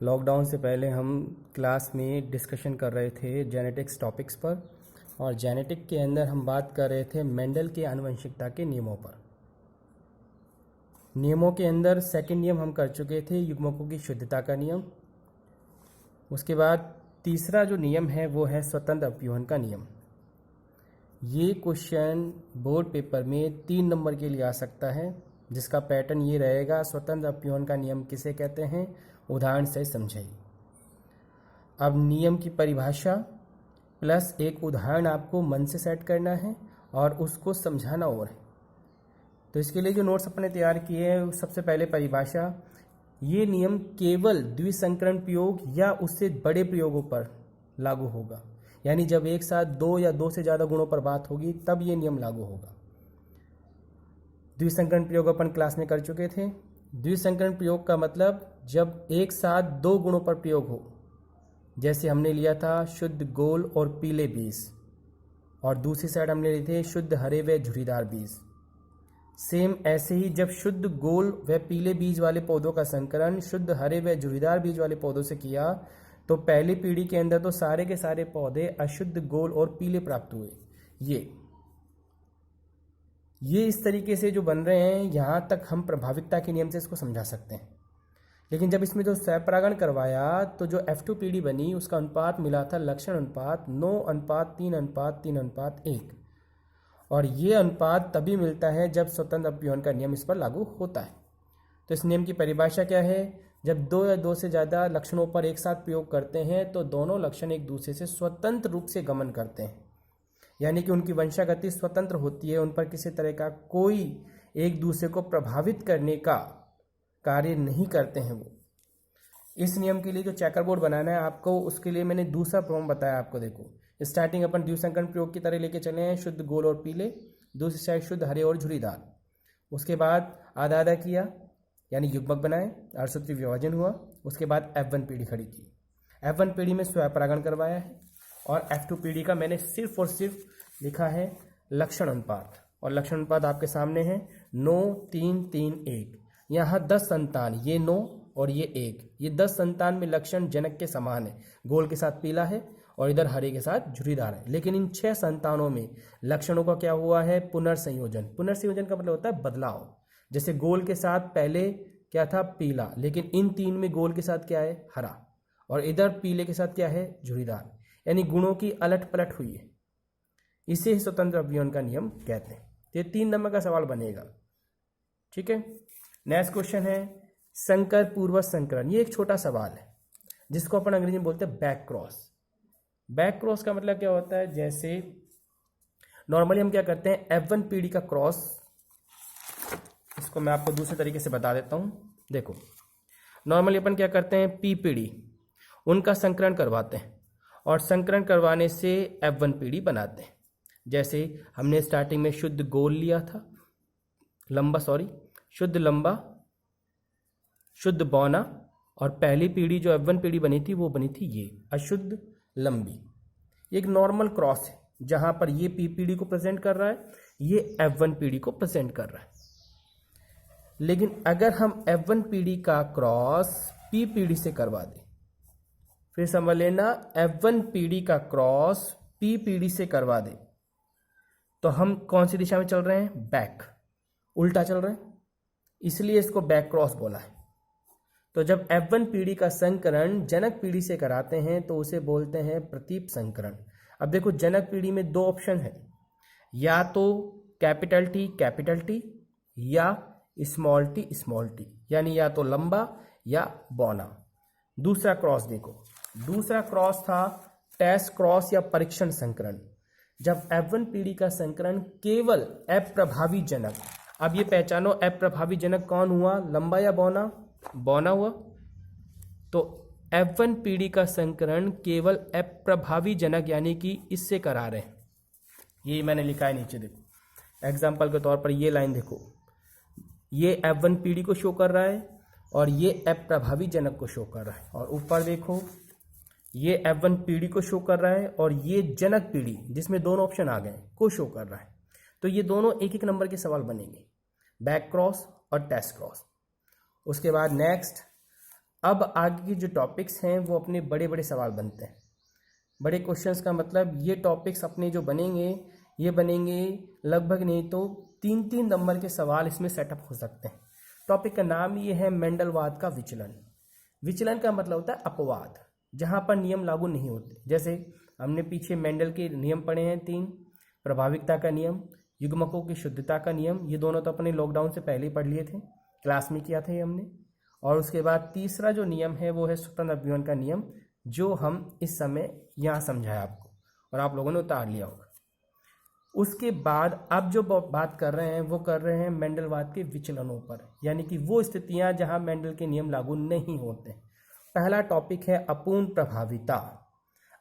Lockdown से पहले हम क्लास में डिस्कशन कर रहे थे जेनेटिक्स टॉपिक्स पर, और जेनेटिक के अंदर हम बात कर रहे थे मेंडल के आनुवंशिकता के नियमों पर। नियमों के अंदर सेकंड नियम हम कर चुके थे, युग्मकों की शुद्धता का नियम। उसके बाद तीसरा जो नियम है वो है स्वतंत्र अपव्यूहन का नियम। ये क्वेश्चन बोर्ड पेपर में 3 नंबर के लिए आ सकता है, जिसका पैटर्न ये रहेगा, स्वतंत्र अपव्यूहन का नियम किसे कहते हैं, उदाहरण से समझाइए। अब नियम की परिभाषा प्लस एक उदाहरण आपको मन से सेट करना है और उसको समझाना और है। तो इसके लिए जो नोट्स अपने तैयार किए हैं, सबसे पहले परिभाषा, ये नियम केवल द्विसंकरण प्रयोग या उससे बड़े प्रयोगों पर लागू होगा, यानी जब एक साथ 2 या 2 से ज़्यादा गुणों पर बात होगी तब ये नियम लागू होगा। द्विसंकरण प्रयोग अपन क्लास में कर चुके थे। द्विसंकरण प्रयोग का मतलब जब एक साथ 2 गुणों पर प्रयोग हो, जैसे हमने लिया था शुद्ध गोल और पीले बीज, और दूसरी साइड हमने लिए थे शुद्ध हरे व झुर्रीदार बीज। सेम ऐसे ही जब शुद्ध गोल व पीले बीज वाले पौधों का संकरण शुद्ध हरे व झुर्रीदार बीज वाले पौधों से किया, तो पहली पीढ़ी के अंदर तो सारे के सारे पौधे अशुद्ध गोल और पीले प्राप्त हुए। ये इस तरीके से जो बन रहे हैं, यहाँ तक हम प्रभाविकता के नियम से इसको समझा सकते हैं। लेकिन जब इसमें जो स्वयंपरागण करवाया तो जो F2 पीढ़ी बनी, उसका अनुपात मिला था लक्षण अनुपात 9:3:3:1, और ये अनुपात तभी मिलता है जब स्वतंत्र अपव्यूहन का नियम इस पर लागू होता है। तो इस नियम की परिभाषा क्या है, जब 2 या 2 से ज़्यादा लक्षणों पर एक साथ प्रयोग करते हैं तो दोनों लक्षण एक दूसरे से स्वतंत्र रूप से गमन करते हैं, यानी कि उनकी वंशागति स्वतंत्र होती है, उन पर किसी तरह का कोई एक दूसरे को प्रभावित करने का कार्य नहीं करते हैं वो। इस नियम के लिए जो चेकर बोर्ड बनाना है आपको, उसके लिए मैंने दूसरा प्रॉब्लम बताया आपको। देखो, स्टार्टिंग अपन द्विसंकरण प्रयोग की तरह लेके चले हैं, शुद्ध गोल और पीले, दूसरी साइड शुद्ध हरे और झुर्रीदार। उसके बाद आधा आधा किया, यानी युग्मक बनाए, अर्धसूत्री विभाजन हुआ। उसके बाद F1 पीढ़ी खड़ी की। F1 पीढ़ी में स्वयंपरागण करवाया है, और F2 पीढ़ी का मैंने सिर्फ और सिर्फ लिखा है लक्षण अनुपात, और लक्षण अनुपात आपके सामने है 9:3:3:1। यहाँ 10 संतान, ये 9 और ये 1, ये 10 संतान में लक्षण जनक के समान है, गोल के साथ पीला है और इधर हरे के साथ झुर्रीदार है। लेकिन इन 6 संतानों में लक्षणों का क्या हुआ है, पुनर्संयोजन। पुनर्संयोजन का मतलब होता है बदलाव। जैसे गोल के साथ पहले क्या था, पीला, लेकिन इन 3 में गोल के साथ क्या है, हरा, और इधर पीले के साथ क्या है, झुर्रीदार, यानी गुणों की अलट पलट हुई है। इसे ही स्वतंत्र अपव्यूहन का नियम कहते हैं। ये 3 नंबर का सवाल बनेगा, ठीक है। नेक्स्ट क्वेश्चन है संकर पूर्वज संकरण। ये एक छोटा सवाल है जिसको अपन अंग्रेजी में बोलते हैं बैक क्रॉस। बैक क्रॉस का मतलब क्या होता है, जैसे नॉर्मली हम क्या करते हैं, F1 पीढ़ी का क्रॉस, इसको मैं आपको दूसरे तरीके से बता देता हूं। देखो, नॉर्मली अपन क्या करते हैं, P पीढ़ी उनका संकरण करवाते हैं, और संकरण करवाने से F1 पीढ़ी बनाते हैं। जैसे हमने स्टार्टिंग में शुद्ध गोल लिया था, शुद्ध लंबा, शुद्ध बौना, और पहली पीढ़ी जो F1 पीढ़ी बनी थी वो बनी थी ये अशुद्ध लंबी। एक नॉर्मल क्रॉस है, जहां पर ये P पीढ़ी को प्रेजेंट कर रहा है, ये F1 पीढ़ी को प्रेजेंट कर रहा है। लेकिन अगर हम F1 पीढ़ी का क्रॉस P पीढ़ी से करवा दें, फिर समझ लेना F1 पीढ़ी का क्रॉस P पीढ़ी से करवा दें, तो हम कौन सी दिशा में चल रहे हैं, बैक, उल्टा चल रहे हैं, इसलिए इसको बैक क्रॉस बोला है। तो जब F1 पीढ़ी का संकरण जनक पीढ़ी से कराते हैं तो उसे बोलते हैं प्रतीप संकरण। अब देखो, जनक पीढ़ी में 2 ऑप्शन है, या तो कैपिटल T या स्मॉल t, यानी या तो लंबा या बौना। दूसरा क्रॉस देखो, दूसरा क्रॉस था टेस्ट क्रॉस या परीक्षण संकरण। जब F1 पीढ़ी का संकरण केवल अप्रभावी जनक, अब ये पहचानो अप्रभावी जनक कौन हुआ, लंबा या बौना, बौना हुआ। तो F1 पीढ़ी का संकरण केवल अप्रभावी जनक, यानी कि इससे करा रहे हैं। ये मैंने लिखा है नीचे, देखो एग्जाम्पल के तौर पर ये लाइन देखो, ये F1 पीढ़ी को शो कर रहा है और ये अप्रभावी जनक को शो कर रहा है, और ऊपर देखो ये F1 पीढ़ी को शो कर रहा है और ये जनक पीढ़ी, जिसमें दोनों ऑप्शन आ गए, को शो कर रहा है। तो ये दोनों एक एक नंबर के सवाल बनेंगे, बैक क्रॉस और टेस्ट क्रॉस। उसके बाद नेक्स्ट अब आगे के जो टॉपिक्स हैं वो अपने बड़े बड़े सवाल बनते हैं। बड़े क्वेश्चंस का मतलब ये टॉपिक्स अपने जो बनेंगे ये बनेंगे लगभग नहीं तो 3-3 नंबर के सवाल इसमें सेटअप हो सकते हैं। टॉपिक का नाम ये है मेंडलवाद का विचलन। विचलन का मतलब होता है अपवाद, जहाँ पर नियम लागू नहीं होते। जैसे हमने पीछे मेंडल के नियम पढ़े हैं 3, प्रभाविकता का नियम, युग्मकों की शुद्धता का नियम, ये दोनों तो अपने लॉकडाउन से पहले ही पढ़ लिए थे, क्लास में किया था ये हमने। और उसके बाद तीसरा जो नियम है वो है स्वतंत्र अभिवन का नियम, जो हम इस समय यहाँ समझाया आपको और आप लोगों ने उतार लिया होगा। उसके बाद अब जो बात कर रहे हैं वो कर रहे हैं मेंडलवाद के विचलनों पर, यानी कि वो स्थितियां जहां मेंडल के नियम लागू नहीं होते। पहला टॉपिक है अपूर्ण प्रभाविता।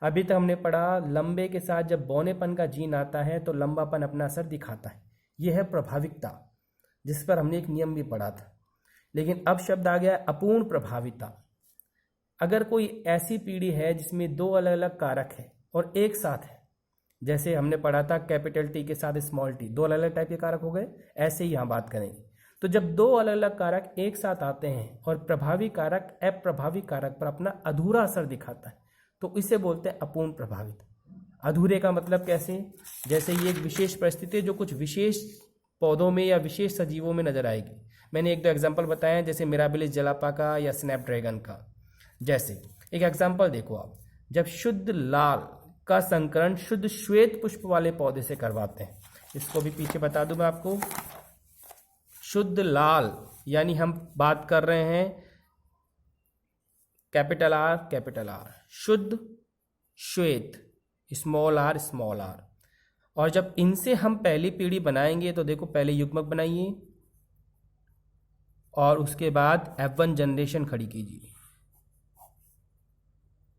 अभी तक हमने पढ़ा लंबे के साथ जब बौनेपन का जीन आता है तो लंबापन अपना असर दिखाता है, यह है प्रभाविकता, जिस पर हमने एक नियम भी पढ़ा था। लेकिन अब शब्द आ गया अपूर्ण प्रभाविता। अगर कोई ऐसी पीढ़ी है जिसमें 2 अलग अलग कारक है और एक साथ है, जैसे हमने पढ़ा था कैपिटल टी के साथ स्मॉल टी, 2 अलग अलग टाइप के कारक हो गए, ऐसे ही यहाँ बात करेंगे। तो जब 2 अलग अलग कारक एक साथ आते हैं और प्रभावी कारक अप्रभावी कारक पर अपना अधूरा असर दिखाता है तो इसे बोलते हैं अपूर्ण प्रभावित। अधूरे का मतलब कैसे, जैसे ये एक विशेष परिस्थिति है जो कुछ विशेष पौधों में या विशेष सजीवों में नजर आएगी। मैंने 1-2 एग्जाम्पल बताए हैं, जैसे मिराबिलिस जलापा का या स्नैपड्रैगन का। जैसे एक एग्जाम्पल देखो आप, जब शुद्ध लाल का संकरण शुद्ध श्वेत पुष्प वाले पौधे से करवाते हैं, इसको भी पीछे बता दूं मैं आपको। शुद्ध लाल यानी हम बात कर रहे हैं कैपिटल आर, शुद्ध श्वेत स्मॉल आर। और जब इनसे हम पहली पीढ़ी बनाएंगे तो देखो पहले युग्मक बनाइए और उसके बाद F1 जनरेशन खड़ी कीजिए।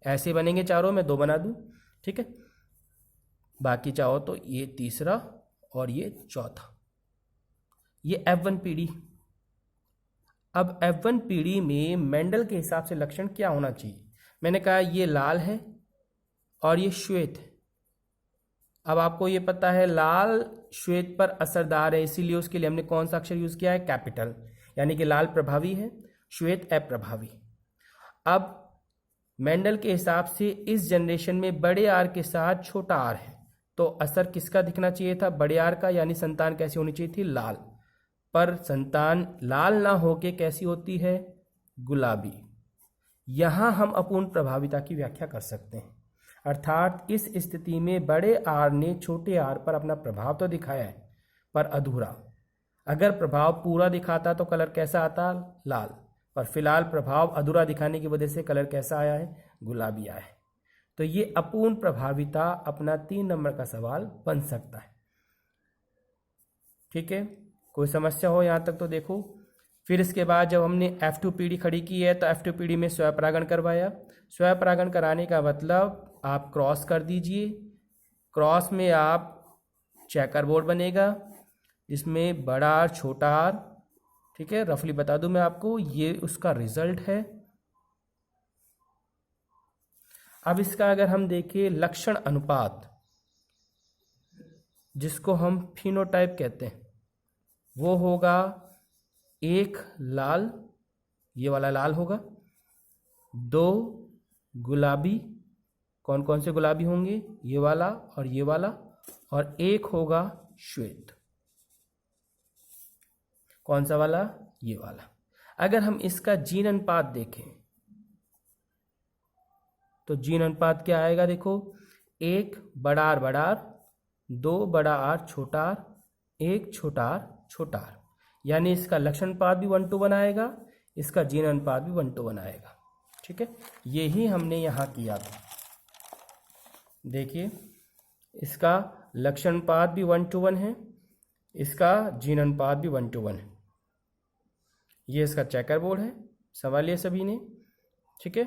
ऐसे बनेंगे चारों, में 2 बना दूं, ठीक है। बाकी चाहो तो ये तीसरा और ये चौथा, ये F1 पीढ़ी। अब F1 पीढ़ी में मेंडल के हिसाब से लक्षण क्या होना चाहिए? मैंने कहा ये लाल है और ये श्वेत है। अब आपको ये पता है लाल श्वेत पर असरदार है, इसीलिए उसके लिए हमने कौन सा अक्षर यूज किया है? कैपिटल, यानी कि लाल प्रभावी है, श्वेत अप्रभावी। अब मेंडल के हिसाब से इस जनरेशन में बड़े आर के साथ छोटा आर है, तो असर किसका दिखना चाहिए था? बड़े आर का, यानी संतान कैसी होनी चाहिए थी? लाल। पर संतान लाल ना होके कैसी होती है? गुलाबी। यहां हम अपूर्ण प्रभाविता की व्याख्या कर सकते हैं, अर्थात इस स्थिति में बड़े आर ने छोटे आर पर अपना प्रभाव तो दिखाया है पर अधूरा। अगर प्रभाव पूरा दिखाता तो कलर कैसा आता? लाल। पर फिलहाल प्रभाव अधूरा दिखाने की वजह से कलर कैसा आया है? गुलाबी आया है। तो ये अपूर्ण प्रभाविता अपना 3 नंबर का सवाल बन सकता है। ठीक है, कोई समस्या हो यहां तक तो देखो। फिर इसके बाद जब हमने F2 पीढ़ी खड़ी की है तो F2 पीढ़ी में स्वपरागण करवाया। स्वपरागण कराने का मतलब आप क्रॉस कर दीजिए, क्रॉस में आप चेकर बोर्ड बनेगा जिसमें बड़ा आर छोटा आर, ठीक है, रफली बता दूं मैं आपको, ये उसका रिजल्ट है। अब इसका अगर हम देखें लक्षण अनुपात, जिसको हम फिनोटाइप कहते हैं, वो होगा 1 लाल, ये वाला लाल होगा, 2 गुलाबी, कौन कौन से गुलाबी होंगे? ये वाला और ये वाला, और 1 होगा श्वेत। कौन सा वाला? ये वाला। अगर हम इसका जीन अनुपात देखें तो जीन अनुपात क्या आएगा? देखो, 1 बड़ा आर, 2 बड़ा आर छोटा आर, 1 छोटा आर, यानी इसका लक्षण अनुपात भी 1:1 आएगा, इसका जीन अनुपात भी 1:1 आएगा। ठीक है, यही हमने यहाँ किया था। देखिए, इसका लक्षण अनुपात भी 1:1 है, इसका जीन अनुपात भी 1:1 है। ये इसका चेकर बोर्ड है, सवाल ये सभी ने। ठीक है।